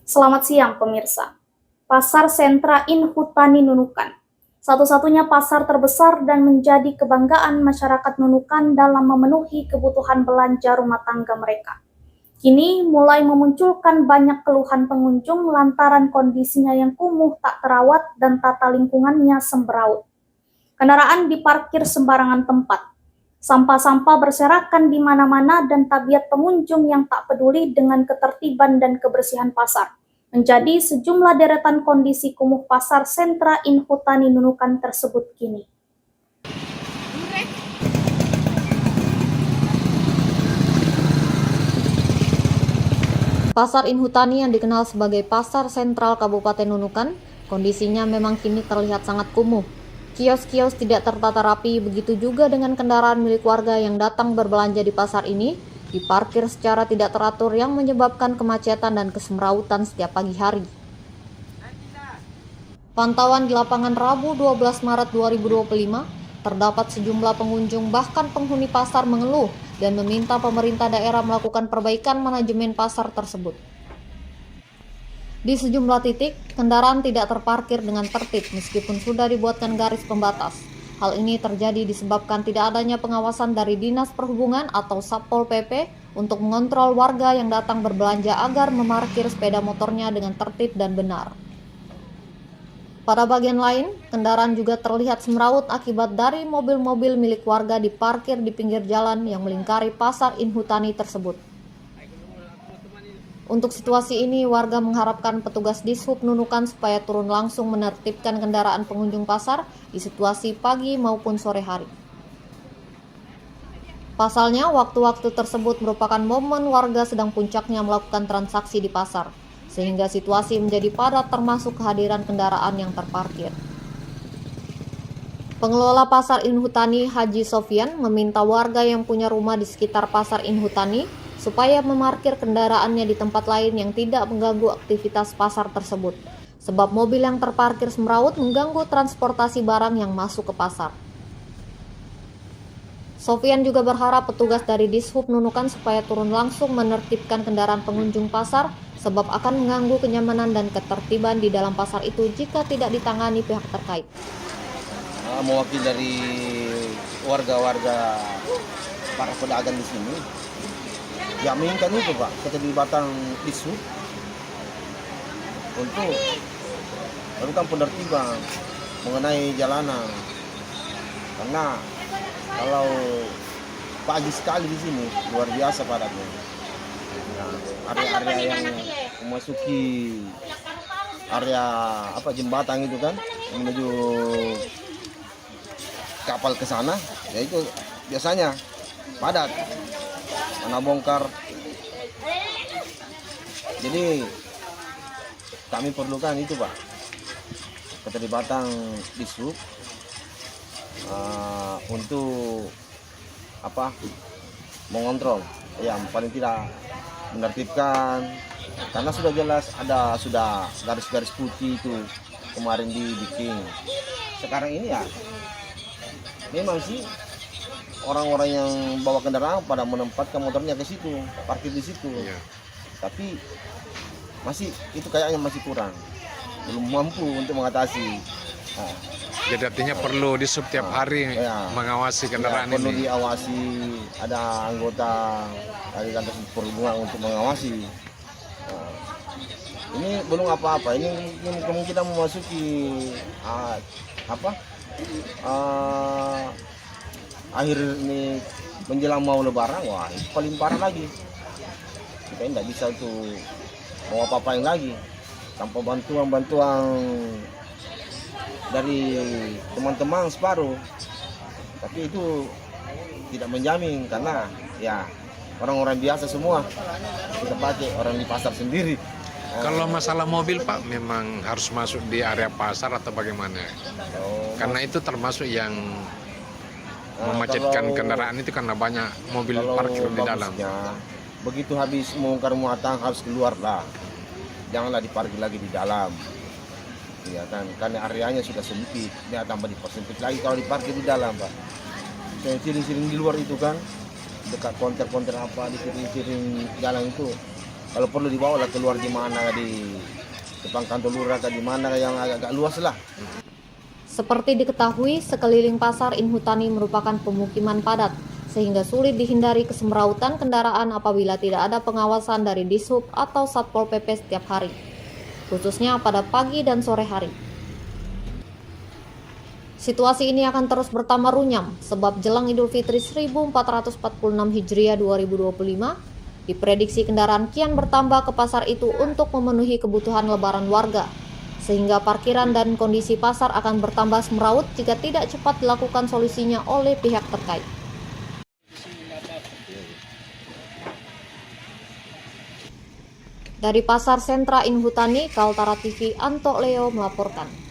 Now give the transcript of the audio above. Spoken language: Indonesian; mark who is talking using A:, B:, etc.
A: Selamat siang pemirsa. Pasar Sentra Inhutani Nunukan, satu-satunya pasar terbesar dan menjadi kebanggaan masyarakat Nunukan dalam memenuhi kebutuhan belanja rumah tangga mereka. Kini mulai memunculkan banyak keluhan pengunjung lantaran kondisinya yang kumuh, tak terawat, dan tata lingkungannya sembraut. Kendaraan diparkir sembarangan tempat. Sampah-sampah berserakan di mana-mana dan tabiat pengunjung yang tak peduli dengan ketertiban dan kebersihan pasar menjadi sejumlah deretan kondisi kumuh pasar Sentra Inhutani Nunukan tersebut kini.
B: Pasar Inhutani yang dikenal sebagai Pasar Sentral Kabupaten Nunukan, kondisinya memang kini terlihat sangat kumuh. Kios-kios tidak tertata rapi, begitu juga dengan kendaraan milik warga yang datang berbelanja di pasar ini, diparkir secara tidak teratur yang menyebabkan kemacetan dan kesemrautan setiap pagi hari. Pantauan di lapangan Rabu 12 Maret 2025, terdapat sejumlah pengunjung bahkan penghuni pasar mengeluh dan meminta pemerintah daerah melakukan perbaikan manajemen pasar tersebut. Di sejumlah titik, kendaraan tidak terparkir dengan tertib meskipun sudah dibuatkan garis pembatas. Hal ini terjadi disebabkan tidak adanya pengawasan dari Dinas Perhubungan atau Satpol PP untuk mengontrol warga yang datang berbelanja agar memarkir sepeda motornya dengan tertib dan benar. Pada bagian lain, kendaraan juga terlihat semrawut akibat dari mobil-mobil milik warga diparkir di pinggir jalan yang melingkari pasar Inhutani tersebut. Untuk situasi ini, warga mengharapkan petugas Dishub Nunukan supaya turun langsung menertibkan kendaraan pengunjung pasar di situasi pagi maupun sore hari. Pasalnya, waktu-waktu tersebut merupakan momen warga sedang puncaknya melakukan transaksi di pasar, sehingga situasi menjadi padat termasuk kehadiran kendaraan yang terparkir. Pengelola Pasar Inhutani Haji Sofian meminta warga yang punya rumah di sekitar Pasar Inhutani supaya memarkir kendaraannya di tempat lain yang tidak mengganggu aktivitas pasar tersebut, sebab mobil yang terparkir semrawut mengganggu transportasi barang yang masuk ke pasar. Sofian juga berharap petugas dari Dishub Nunukan supaya turun langsung menertibkan kendaraan pengunjung pasar sebab akan mengganggu kenyamanan dan ketertiban di dalam pasar itu jika tidak ditangani pihak terkait.
C: Mewakili dari warga-warga para pedagang di sini, ya menginginkan itu Pak, keterlibatan Dishub untuk melakukan penertiban mengenai jalanan, karena kalau pagi sekali di sini luar biasa padatnya. Area-area yang memasuki area jembatan itu kan menuju kapal ke sana, ya itu biasanya padat karena bongkar. Jadi kami perlukan itu Pak, keterlibatan Dishub untuk mengontrol, yang paling tidak menertibkan, karena sudah jelas sudah garis-garis putih itu kemarin dibikin. Sekarang ini ya memang sih orang-orang yang bawa kendaraan pada menempatkan motornya ke situ, parkir di situ. Iya. Tapi masih itu kayaknya masih kurang, belum mampu untuk mengatasi.
D: Jadi artinya perlu di setiap hari mengawasi kendaraan
C: perlu
D: ini.
C: Diawasi, ada anggota dari kantor perhubungan untuk mengawasi. Ini belum apa-apa, ini kemungkinan memasuki akhir ini menjelang mau lebaran, wah itu paling parah lagi. Kita tidak bisa untuk mau apa-apain lagi tanpa bantuan dari teman-teman separuh. Tapi itu tidak menjamin, karena ya orang-orang biasa semua kita pakai, orang di pasar sendiri.
D: Kalau masalah mobil Pak, memang harus masuk di area pasar atau bagaimana? Karena itu termasuk yang memacetkan kendaraan itu karena banyak mobil parkir di dalam.
C: Begitu habis membongkar muatan harus keluar lah, janganlah diparkir lagi di dalam. Ya kan, karena areanya sudah sempit, dia tambah dipersempit lagi kalau diparkir di dalam Pak. Saya siring-siring di luar itu kan, dekat konter-konter di siring-siring jalan itu, Kalau perlu dibawa lah keluar di mana, di depan kantor lurah atau di mana yang agak luas lah.
B: Seperti diketahui, sekeliling pasar Inhutani merupakan pemukiman padat, sehingga sulit dihindari kesemrautan kendaraan apabila tidak ada pengawasan dari Dishub atau Satpol PP setiap hari, khususnya pada pagi dan sore hari. Situasi ini akan terus bertambah runyam, sebab jelang Idul Fitri 1446 Hijriah 2025, diprediksi kendaraan kian bertambah ke pasar itu untuk memenuhi kebutuhan lebaran warga, sehingga parkiran dan kondisi pasar akan bertambah semraut jika tidak cepat dilakukan solusinya oleh pihak terkait. Dari Pasar Sentra Inhutani, Kaltara TV, Anto Leo melaporkan.